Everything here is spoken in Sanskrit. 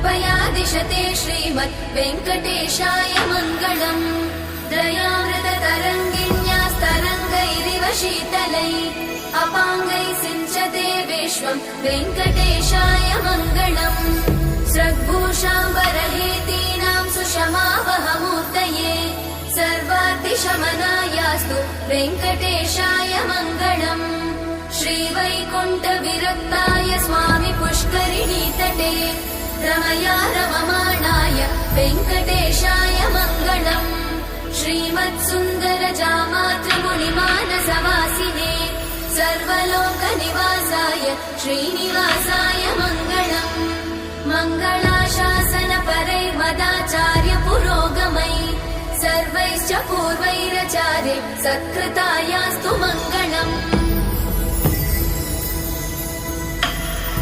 कृपया दिशते श्रीमद् वेङ्कटेशाय मङ्गलम्। दयामृततरङ्गिण्यास्तरङ्गैरिव शीतलै अपाङ्गैः सिञ्चते विश्वम् वेङ्कटेशाय मङ्गलम्। स्रग्भूषाम्बरहेतीनां सुषमावहमूर्तये सर्वातिशमनायास्तु वेङ्कटेशाय मङ्गलम्। श्रीवैकुण्ठविरक्ताय स्वामि पुष्करिणीतटे रमया रममाणाय वेङ्कटेशाय मङ्गलम्। श्रीमत्सुन्दरजामातृमुनिमानसवासिने सर्वलोकनिवासाय श्रीनिवासाय मङ्गलम्। मङ्गलाशासनपरैर्मदाचार्य पुरोगमै सर्वैश्च पूर्वैरचार्य सत्कृतायास्तु मङ्गलम्।